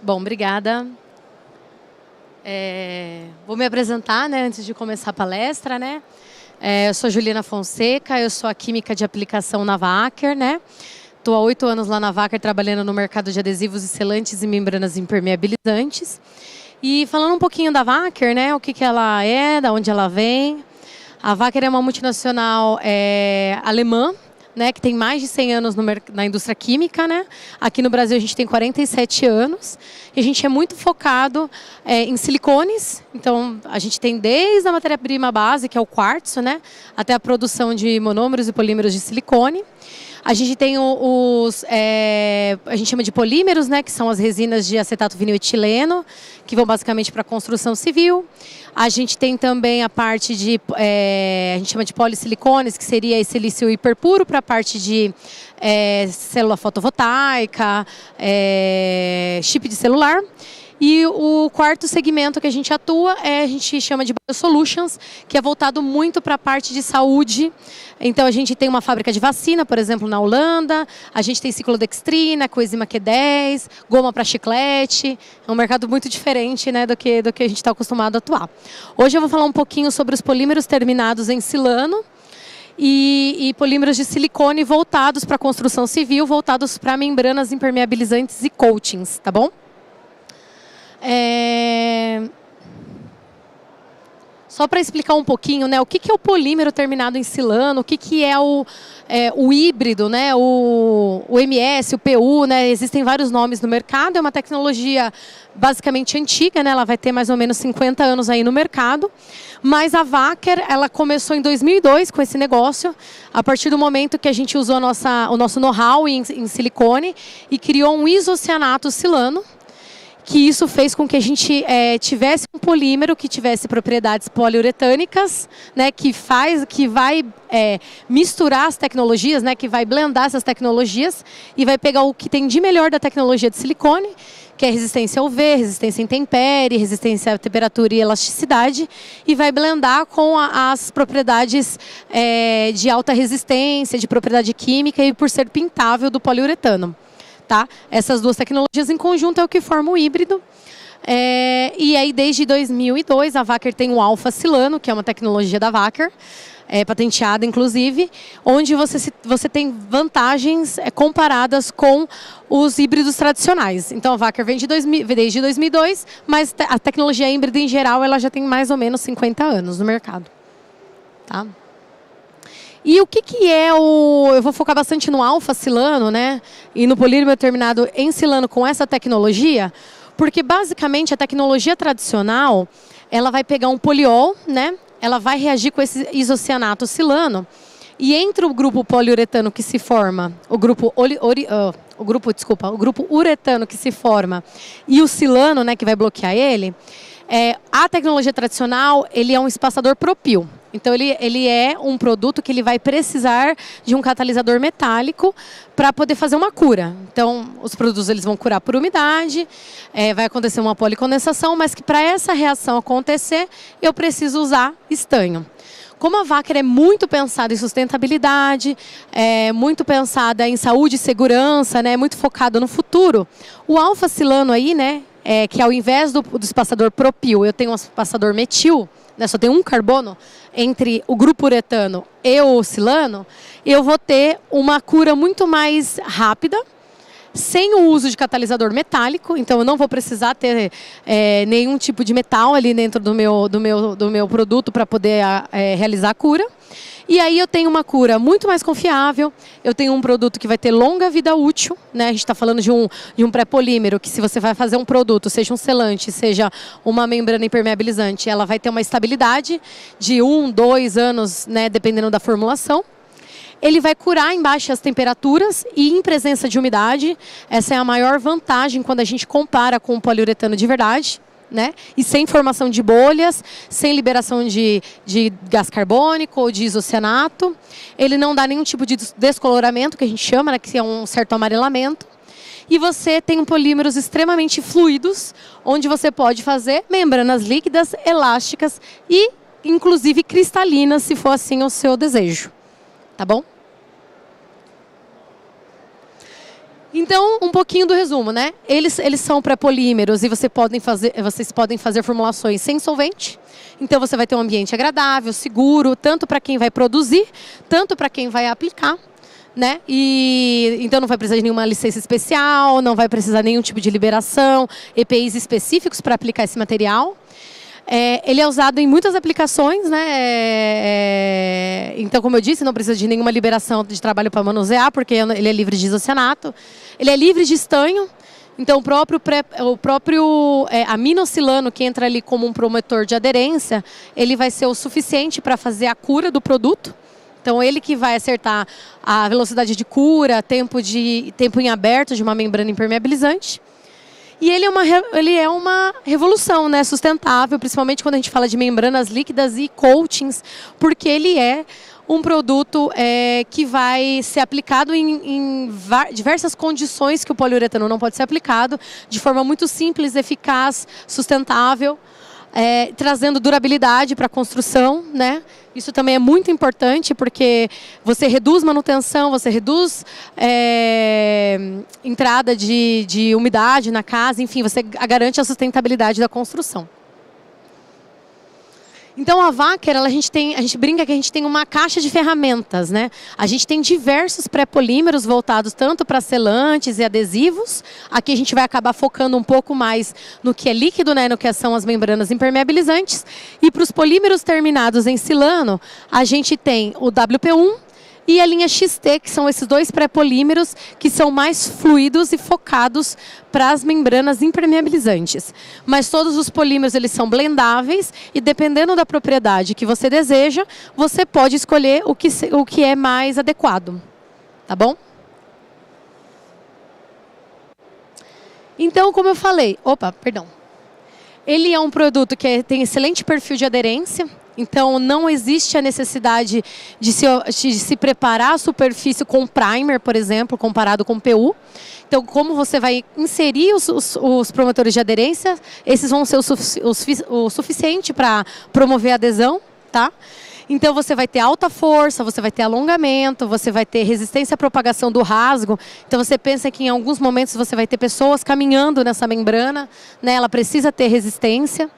Bom, obrigada. Vou me apresentar, né, antes de começar a palestra, né? Eu sou Juliana Fonseca, eu sou a química de aplicação na Wacker, né? Estou há 8 anos lá na Wacker trabalhando no mercado de adesivos e selantes e membranas impermeabilizantes. E falando um pouquinho da Wacker, né? O que ela é, da onde ela vem. A Wacker é uma multinacional alemã, né, que tem mais de 100 anos na indústria química, né? Aqui no Brasil a gente tem 47 anos e a gente é muito focado em silicones. Então a gente tem desde a matéria-prima base, que é o quartzo, né, até a produção de monômeros e polímeros de silicone. A gente tem a gente chama de polímeros, né, que são as resinas de acetato vinil-etileno, que vão basicamente para a construção civil. A gente tem também a parte de, a gente chama de polissilicones, que seria esse silício hiperpuro para a parte de célula fotovoltaica, chip de celular. E o quarto segmento que a gente atua a gente chama de Biosolutions, que é voltado muito para a parte de saúde. Então a gente tem uma fábrica de vacina, por exemplo, na Holanda, a gente tem ciclodextrina, coenzima Q10, goma para chiclete. É um mercado muito diferente, né, do que a gente está acostumado a atuar. Hoje eu vou falar um pouquinho sobre os polímeros terminados em silano e polímeros de silicone voltados para a construção civil, voltados para membranas impermeabilizantes e coatings, tá bom? Só para explicar um pouquinho, né, o que é o polímero terminado em silano, o que é o híbrido, né, o MS, o PU, né, existem vários nomes no mercado, é uma tecnologia basicamente antiga, né, ela vai ter mais ou menos 50 anos aí no mercado, mas a Wacker, ela começou em 2002 com esse negócio, a partir do momento que a gente usou o nosso know-how em silicone e criou um isocianato silano, que isso fez com que a gente tivesse um polímero que tivesse propriedades poliuretânicas, né, que vai misturar as tecnologias, né, que vai blendar essas tecnologias e vai pegar o que tem de melhor da tecnologia de silicone, que é resistência a UV, resistência à intempérie, resistência à temperatura e elasticidade, e vai blendar com as propriedades de alta resistência, de propriedade química e por ser pintável do poliuretano. Tá? Essas duas tecnologias em conjunto é o que forma o híbrido. E aí, desde 2002, a Wacker tem o Alpha Silano, que é uma tecnologia da Wacker, patenteada, inclusive, onde você tem vantagens comparadas com os híbridos tradicionais. Então, a Wacker vem desde 2002, mas a tecnologia híbrida, em geral, ela já tem mais ou menos 50 anos no mercado. Tá? E o que é eu vou focar bastante no alfa silano, né? E no polímero terminado em silano com essa tecnologia, porque basicamente a tecnologia tradicional, ela vai pegar um poliol, né? Ela vai reagir com esse isocianato silano e entre o grupo poliuretano que se forma, o grupo uretano que se forma e o silano, né, que vai bloquear ele, a tecnologia tradicional, ele é um espaçador propil. Então, ele é um produto que ele vai precisar de um catalisador metálico para poder fazer uma cura. Então, os produtos eles vão curar por umidade, vai acontecer uma policondensação, mas que para essa reação acontecer, eu preciso usar estanho. Como a Wacker é muito pensada em sustentabilidade, muito pensada em saúde e segurança, né, muito focada no futuro, o alfa silano aí, né, que ao invés do espaçador propil, eu tenho um espaçador metil, né, só tem um carbono entre o grupo uretano e o silano, eu vou ter uma cura muito mais rápida, sem o uso de catalisador metálico, então eu não vou precisar ter nenhum tipo de metal ali dentro do meu produto para poder realizar a cura. E aí eu tenho uma cura muito mais confiável, eu tenho um produto que vai ter longa vida útil, né? A gente está falando de um pré-polímero, que se você vai fazer um produto, seja um selante, seja uma membrana impermeabilizante, ela vai ter uma estabilidade de 1, 2 anos, né, dependendo da formulação. Ele vai curar em baixas temperaturas e em presença de umidade. Essa é a maior vantagem quando a gente compara com o poliuretano de verdade, né? E sem formação de bolhas, sem liberação de gás carbônico ou de isocianato. Ele não dá nenhum tipo de descoloramento, que a gente chama, né, que é um certo amarelamento. E você tem polímeros extremamente fluidos, onde você pode fazer membranas líquidas, elásticas e, inclusive, cristalinas, se for assim o seu desejo. Tá bom? Então, um pouquinho do resumo, né? Eles são pré-polímeros e vocês podem fazer formulações sem solvente. Então, você vai ter um ambiente agradável, seguro, tanto para quem vai produzir, tanto para quem vai aplicar, né? E então não vai precisar de nenhuma licença especial, não vai precisar de nenhum tipo de liberação, EPIs específicos para aplicar esse material. Ele é usado em muitas aplicações, né? Então, como eu disse, não precisa de nenhuma liberação de trabalho para manusear, porque ele é livre de isocianato. Ele é livre de estanho. Então, o próprio aminocilano, que entra ali como um promotor de aderência, ele vai ser o suficiente para fazer a cura do produto. Então, ele que vai acertar a velocidade de cura, tempo em aberto de uma membrana impermeabilizante. E ele é uma revolução, né, sustentável, principalmente quando a gente fala de membranas líquidas e coatings, porque ele é um produto que vai ser aplicado em diversas condições que o poliuretano não pode ser aplicado, de forma muito simples, eficaz, sustentável, trazendo durabilidade para a construção, né? Isso também é muito importante porque você reduz manutenção, você reduz entrada de umidade na casa, enfim, você garante a sustentabilidade da construção. Então, a Wacker, a gente brinca que a gente tem uma caixa de ferramentas, né? A gente tem diversos pré-polímeros voltados tanto para selantes e adesivos. Aqui a gente vai acabar focando um pouco mais no que é líquido, né? No que são as membranas impermeabilizantes. E para os polímeros terminados em silano, a gente tem o WP1 e a linha XT, que são esses dois pré-polímeros que são mais fluidos e focados para as membranas impermeabilizantes. Mas todos os polímeros eles são blendáveis e dependendo da propriedade que você deseja, você pode escolher o que é mais adequado. Tá bom? Então, como eu falei... Ele é um produto que tem excelente perfil de aderência. Então, não existe a necessidade de se preparar a superfície com primer, por exemplo, comparado com PU. Então, como você vai inserir os promotores de aderência, esses vão ser o suficiente para promover a adesão, tá? Então, você vai ter alta força, você vai ter alongamento, você vai ter resistência à propagação do rasgo. Então, você pensa que em alguns momentos você vai ter pessoas caminhando nessa membrana, né? Ela precisa ter resistência.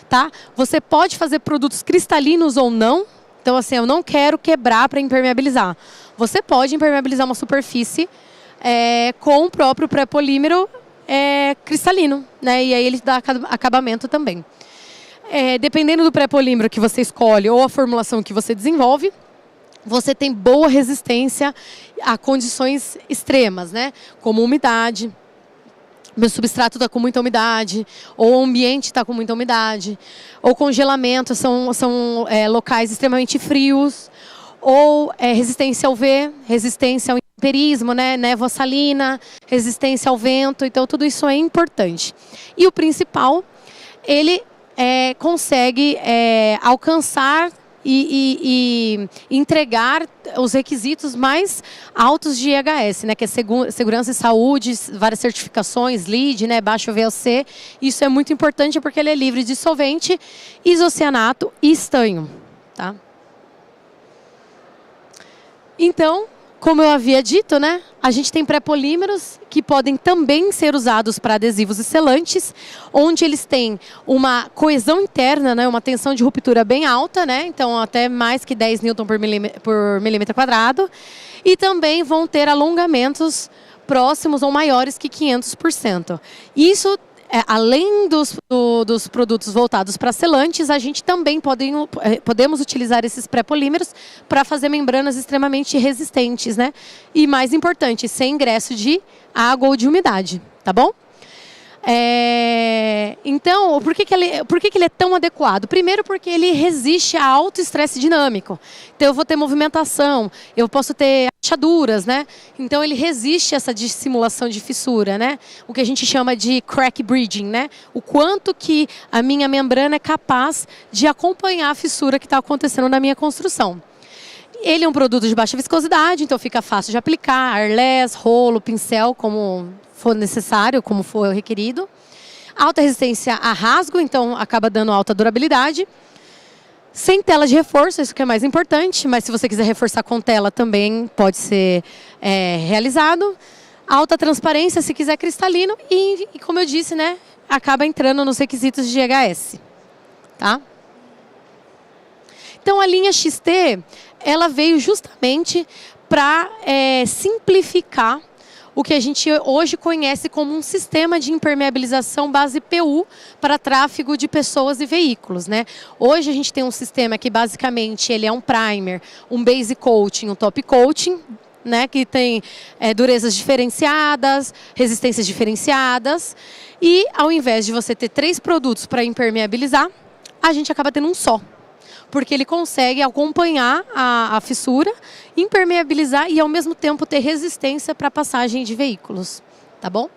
Tá? Você pode fazer produtos cristalinos ou não. Então, assim, eu não quero quebrar para impermeabilizar. Você pode impermeabilizar uma superfície com o próprio pré-polímero cristalino, né? E aí ele dá acabamento também. Dependendo do pré-polímero que você escolhe ou a formulação que você desenvolve, você tem boa resistência a condições extremas, né? Como umidade. Meu substrato está com muita umidade, ou o ambiente está com muita umidade, ou congelamento, são locais extremamente frios, ou resistência ao V, resistência ao intemperismo, né? Névoa salina, resistência ao vento, então tudo isso é importante. E o principal, ele consegue alcançar e entregar os requisitos mais altos de EHS, né, que é segurança e saúde, várias certificações, LEED, né, baixo VOC. Isso é muito importante porque ele é livre de solvente, isocianato e estanho. Tá? Então, como eu havia dito, né, a gente tem pré-polímeros que podem também ser usados para adesivos e selantes, onde eles têm uma coesão interna, né, uma tensão de ruptura bem alta, né, então até mais que 10 Newton por milímetro quadrado, e também vão ter alongamentos próximos ou maiores que 500%. Isso, além dos produtos voltados para selantes, a gente também podemos utilizar esses pré-polímeros para fazer membranas extremamente resistentes, né? E mais importante, sem ingresso de água ou de umidade, tá bom? Então, por que ele é tão adequado? Primeiro porque ele resiste a alto estresse dinâmico. Então eu vou ter movimentação, eu posso ter rachaduras, né? Então ele resiste a essa dissimulação de fissura, né? O que a gente chama de crack bridging, né? O quanto que a minha membrana é capaz de acompanhar a fissura que está acontecendo na minha construção. Ele é um produto de baixa viscosidade, então fica fácil de aplicar, airless, rolo, pincel, como for necessário, como for requerido. Alta resistência a rasgo, então acaba dando alta durabilidade. Sem tela de reforço, isso que é mais importante, mas se você quiser reforçar com tela também pode ser realizado. Alta transparência, se quiser cristalino, e como eu disse, né, acaba entrando nos requisitos de GHS. Tá? Então, a linha XT, ela veio justamente para simplificar o que a gente hoje conhece como um sistema de impermeabilização base PU para tráfego de pessoas e veículos, né? Hoje a gente tem um sistema que basicamente ele é um primer, um base coating, um top coating, né? Que tem durezas diferenciadas, resistências diferenciadas, e ao invés de você ter 3 produtos para impermeabilizar, a gente acaba tendo um só. Porque ele consegue acompanhar a fissura, impermeabilizar e, ao mesmo tempo, ter resistência para passagem de veículos. Tá bom?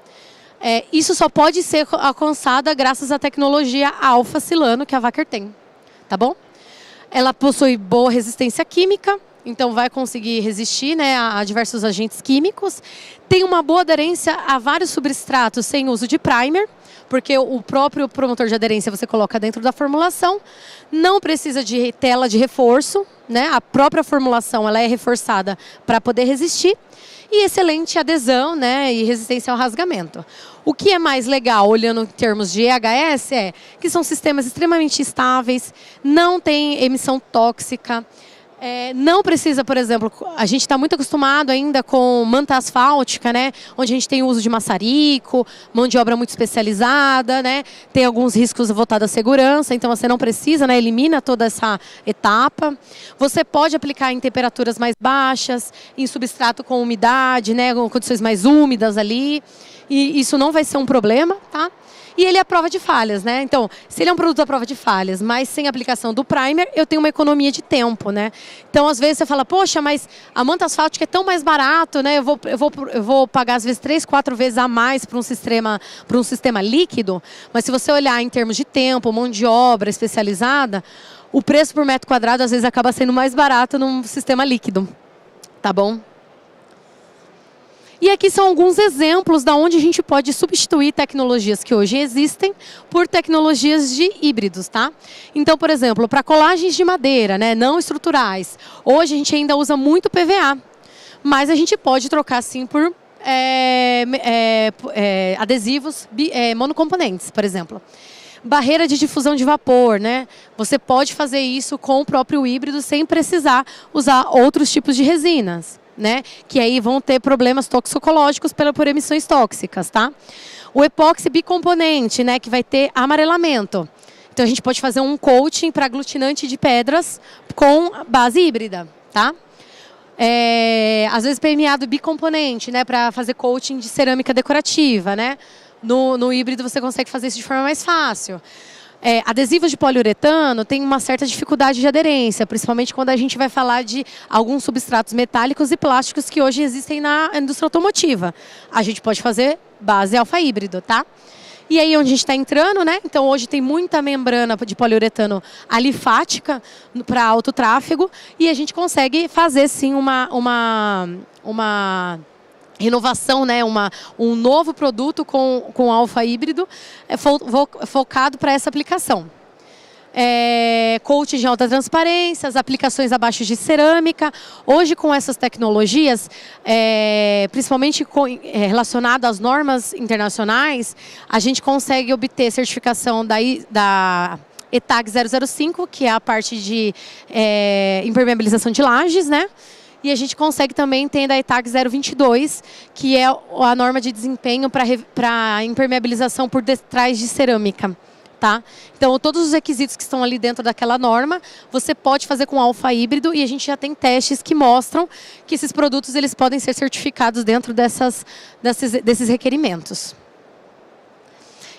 Isso só pode ser alcançada graças à tecnologia Alfa Silano, que a Wacker tem. Tá bom? Ela possui boa resistência química, então vai conseguir resistir, né, a diversos agentes químicos. Tem uma boa aderência a vários substratos sem uso de primer, porque o próprio promotor de aderência você coloca dentro da formulação. Não precisa de tela de reforço, né? A própria formulação ela é reforçada para poder resistir. E excelente adesão, né? E resistência ao rasgamento. O que é mais legal, olhando em termos de EHS, é que são sistemas extremamente estáveis, não tem emissão tóxica. Não precisa, por exemplo, a gente está muito acostumado ainda com manta asfáltica, né? Onde a gente tem o uso de maçarico, mão de obra muito especializada, né? Tem alguns riscos voltados à segurança, então você não precisa, né? Elimina toda essa etapa. Você pode aplicar em temperaturas mais baixas, em substrato com umidade, né? Com condições mais úmidas ali. E isso não vai ser um problema, tá? E ele é a prova de falhas, né? Então, se ele é um produto à prova de falhas, mas sem aplicação do primer, eu tenho uma economia de tempo, né? Então, às vezes você fala, poxa, mas a manta asfáltica é tão mais barato, né? Eu vou pagar, às vezes, 3, 4 vezes a mais para um sistema líquido. Mas se você olhar em termos de tempo, mão de obra especializada, o preço por metro quadrado, às vezes, acaba sendo mais barato num sistema líquido. Tá bom? E aqui são alguns exemplos de onde a gente pode substituir tecnologias que hoje existem por tecnologias de híbridos, tá? Então, por exemplo, para colagens de madeira, né, não estruturais, hoje a gente ainda usa muito PVA, mas a gente pode trocar sim por adesivos monocomponentes, por exemplo. Barreira de difusão de vapor, né? Você pode fazer isso com o próprio híbrido sem precisar usar outros tipos de resinas, né? Que aí vão ter problemas toxicológicos por emissões tóxicas, tá? O epóxi bicomponente, né? Que vai ter amarelamento. Então a gente pode fazer um coating para aglutinante de pedras com base híbrida, tá? Às vezes permeado bicomponente, né? Para fazer coating de cerâmica decorativa, né? No híbrido você consegue fazer isso de forma mais fácil. Adesivos de poliuretano tem uma certa dificuldade de aderência, principalmente quando a gente vai falar de alguns substratos metálicos e plásticos que hoje existem na indústria automotiva. A gente pode fazer base alfa híbrido, tá? E aí onde a gente está entrando, né? Então hoje tem muita membrana de poliuretano alifática para alto tráfego e a gente consegue fazer sim uma renovação, né? Um novo produto com alfa híbrido focado para essa aplicação. Coating de alta transparência, as aplicações abaixo de cerâmica. Hoje, com essas tecnologias, principalmente relacionado às normas internacionais, a gente consegue obter certificação da ETAG 005, que é a parte de impermeabilização de lajes, né? E a gente consegue também ter a ETAG 022, que é a norma de desempenho para impermeabilização por detrás de cerâmica. Tá? Então, todos os requisitos que estão ali dentro daquela norma, você pode fazer com alfa híbrido e a gente já tem testes que mostram que esses produtos eles podem ser certificados dentro desses requerimentos.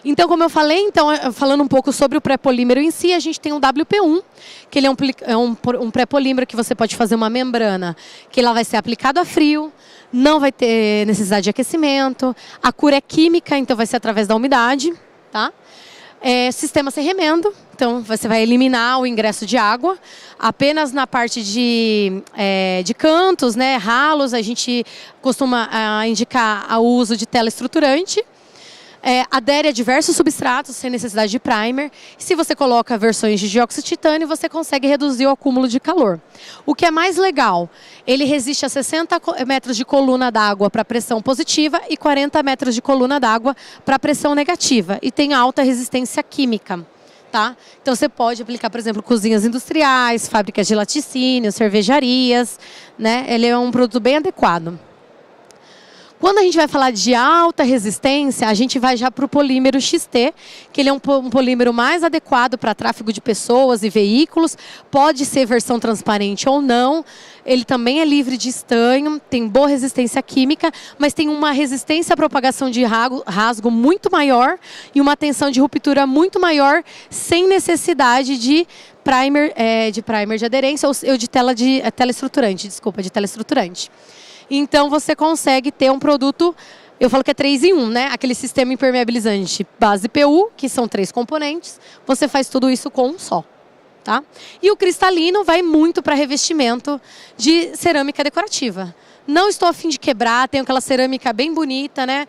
Então, como eu falei, falando um pouco sobre o pré-polímero em si, a gente tem um WP1, que ele é um pré-polímero que você pode fazer uma membrana, que ela vai ser aplicado a frio, não vai ter necessidade de aquecimento, a cura é química, então vai ser através da umidade, tá? Sistema sem remendo, então você vai eliminar o ingresso de água, apenas na parte de cantos, né, ralos, a gente costuma indicar o uso de tela estruturante. adere a diversos substratos sem necessidade de primer. Se você coloca versões de dióxido de titânio, você consegue reduzir o acúmulo de calor. O que é mais legal, ele resiste a 60 metros de coluna d'água para pressão positiva e 40 metros de coluna d'água para pressão negativa. E tem alta resistência química. Tá? Então você pode aplicar, por exemplo, cozinhas industriais, fábricas de laticínio, cervejarias, né? Ele é um produto bem adequado. Quando a gente vai falar de alta resistência, a gente vai já para o polímero XT, que ele é um polímero mais adequado para tráfego de pessoas e veículos. Pode ser versão transparente ou não. Ele também é livre de estanho, tem boa resistência química, mas tem uma resistência à propagação de rasgo muito maior e uma tensão de ruptura muito maior, sem necessidade de primer de aderência ou de teleestruturante, de teleestruturante. Então, você consegue ter um produto, eu falo que é 3 em 1, né? Aquele sistema impermeabilizante base PU, que são 3 componentes, você faz tudo isso com um só. Tá? E o cristalino vai muito para revestimento de cerâmica decorativa. Não estou a fim de quebrar, tenho aquela cerâmica bem bonita, né?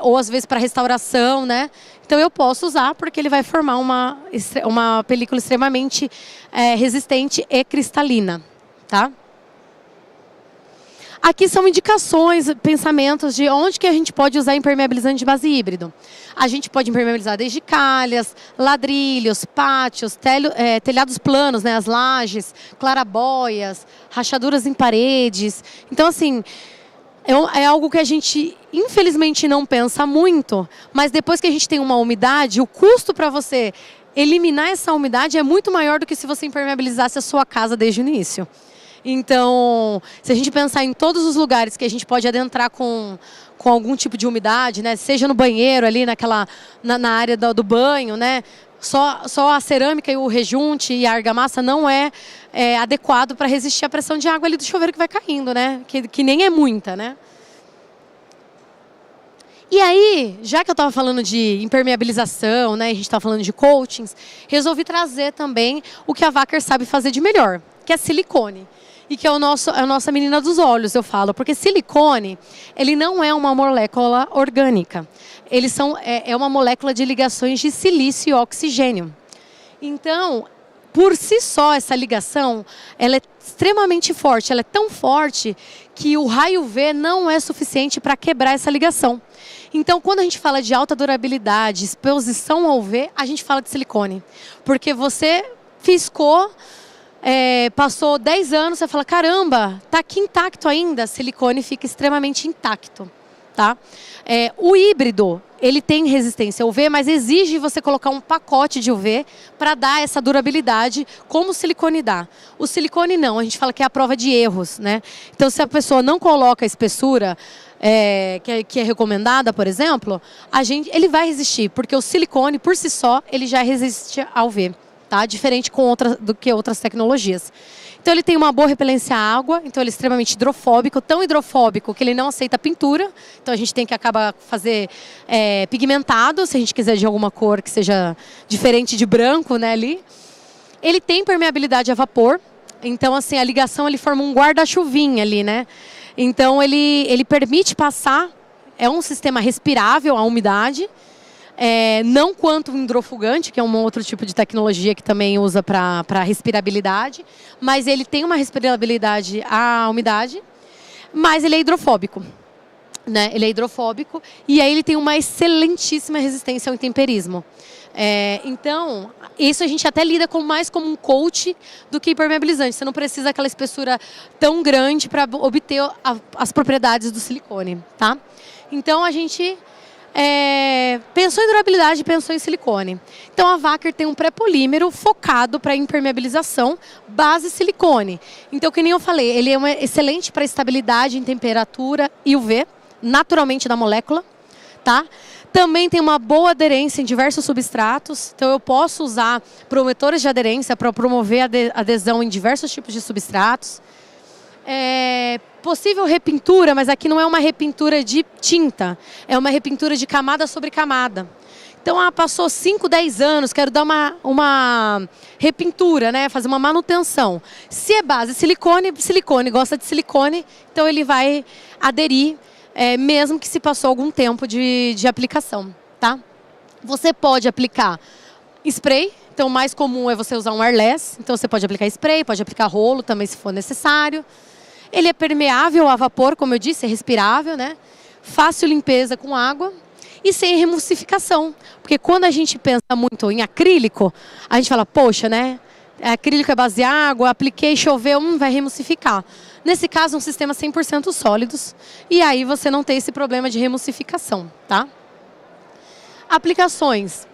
Ou às vezes para restauração, né? Então eu posso usar porque ele vai formar uma película extremamente resistente e cristalina. Tá? Aqui são indicações, pensamentos de onde que a gente pode usar impermeabilizante de base híbrido. A gente pode impermeabilizar desde calhas, ladrilhos, pátios, telhados planos, né, as lajes, clarabóias, rachaduras em paredes. Então, assim, é algo que a gente, infelizmente, não pensa muito, mas depois que a gente tem uma umidade, o custo para você eliminar essa umidade é muito maior do que se você impermeabilizasse a sua casa desde o início. Então, se a gente pensar em todos os lugares que a gente pode adentrar com algum tipo de umidade, né? Seja no banheiro, ali na área do banho, né? Só a cerâmica e o rejunte e a argamassa não é adequado para resistir à pressão de água ali do chuveiro que vai caindo, né? Que nem é muita, né? E aí, já que eu estava falando de impermeabilização, né? A gente estava falando de coatings, resolvi trazer também o que a Wacker sabe fazer de melhor, que é silicone. E que é a nossa menina dos olhos, eu falo. Porque silicone, ele não é uma molécula orgânica. É uma molécula de ligações de silício e oxigênio. Então, por si só, essa ligação, ela é extremamente forte. Ela é tão forte que o raio UV não é suficiente para quebrar essa ligação. Então, quando a gente fala de alta durabilidade, exposição ao UV, a gente fala de silicone. Porque você fiscou... passou 10 anos, você fala, caramba, está aqui intacto ainda, silicone fica extremamente intacto. Tá? O híbrido, ele tem resistência ao UV, mas exige você colocar um pacote de UV para dar essa durabilidade, como o silicone dá. O silicone não, a gente fala que é a prova de erros, né? Então, se a pessoa não coloca a espessura que é recomendada, por exemplo, ele vai resistir, porque o silicone, por si só, ele já resiste ao UV. Tá? Diferente do que outras tecnologias. Então ele tem uma boa repelência à água, então ele é extremamente hidrofóbico, tão hidrofóbico que ele não aceita pintura, então a gente tem que acabar fazer pigmentado, se a gente quiser de alguma cor que seja diferente de branco, né, ali. Ele tem permeabilidade a vapor, então assim, a ligação ele forma um guarda-chuvinha ali, né? Então ele permite passar, é um sistema respirável à umidade, não quanto o hidrofugante, que é um outro tipo de tecnologia que também usa para respirabilidade, mas ele tem uma respirabilidade à umidade, mas ele é hidrofóbico. Né? Ele é hidrofóbico e aí ele tem uma excelentíssima resistência ao intemperismo. Então, isso a gente até lida mais como um coat do que impermeabilizante. Você não precisa daquela espessura tão grande para obter as propriedades do silicone. Tá? Então, a gente... pensou em durabilidade, pensou em silicone. Então a Wacker tem um pré-polímero focado para impermeabilização, base silicone. Então, que nem eu falei, ele é excelente para estabilidade em temperatura e UV, naturalmente da molécula. Tá? Também tem uma boa aderência em diversos substratos, então eu posso usar prometores de aderência para promover a adesão em diversos tipos de substratos. Possível repintura, mas aqui não é uma repintura de tinta, é uma repintura de camada sobre camada. Então, passou 5, 10 anos, quero dar uma repintura, né? Fazer uma manutenção. Se é base silicone gosta de silicone, então ele vai aderir, mesmo que se passou algum tempo de aplicação. tá? Você pode aplicar spray, então o mais comum é você usar um airless, então você pode aplicar spray, pode aplicar rolo também se for necessário. Ele é permeável a vapor, como eu disse, é respirável, né? Fácil limpeza com água e sem remulsificação, porque quando a gente pensa muito em acrílico, a gente fala, poxa, né? Acrílico é base de água, apliquei, choveu, vai remulsificar. Nesse caso, um sistema 100% sólidos, e aí você não tem esse problema de remulsificação, tá? Aplicações.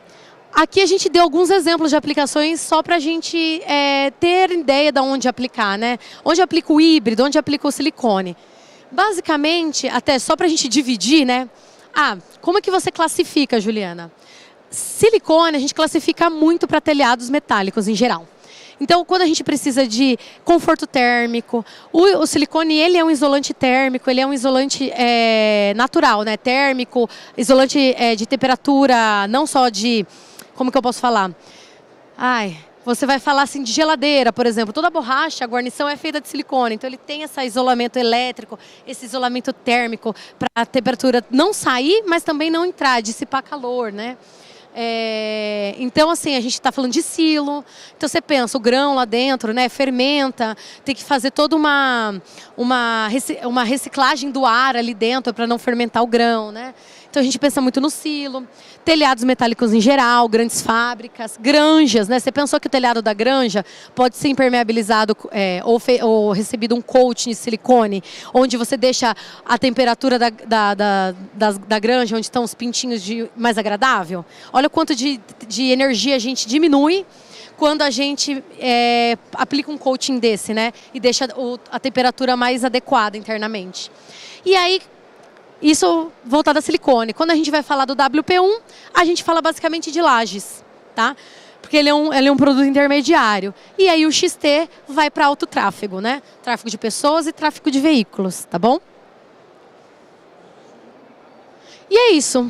Aqui a gente deu alguns exemplos de aplicações só para a gente ter ideia de onde aplicar, né? Onde aplica o híbrido, onde aplica o silicone. Basicamente, até só para a gente dividir, né? Como é que você classifica, Juliana? Silicone a gente classifica muito para telhados metálicos em geral. Então, quando a gente precisa de conforto térmico, o silicone ele é um isolante térmico, ele é um isolante natural, né? Térmico, isolante de temperatura, não só de... Como que eu posso falar? Você vai falar assim de geladeira, por exemplo. Toda borracha, a guarnição é feita de silicone. Então ele tem esse isolamento elétrico, esse isolamento térmico para a temperatura não sair, mas também não entrar, dissipar calor, né? Então, assim, a gente está falando de silo. Então, você pensa, o grão lá dentro, né, fermenta, tem que fazer toda uma reciclagem do ar ali dentro para não fermentar o grão, né? Então, a gente pensa muito no silo. Telhados metálicos em geral, grandes fábricas, granjas, né? Você pensou que o telhado da granja pode ser impermeabilizado ou recebido um coating de silicone, onde você deixa a temperatura da granja, onde estão os pintinhos mais agradável? Olha o quanto de energia a gente diminui quando a gente aplica um coating desse, né? E deixa a temperatura mais adequada internamente. E aí, isso voltado a silicone. Quando a gente vai falar do WP1, a gente fala basicamente de lajes, tá? Porque ele é um produto intermediário. E aí o XT vai para alto tráfego, né? Tráfego de pessoas e tráfego de veículos, tá bom? E é isso.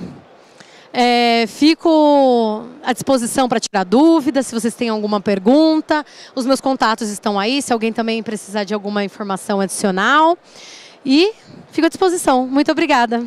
Fico à disposição para tirar dúvidas, se vocês têm alguma pergunta. Os meus contatos estão aí, se alguém também precisar de alguma informação adicional. E fico à disposição. Muito obrigada.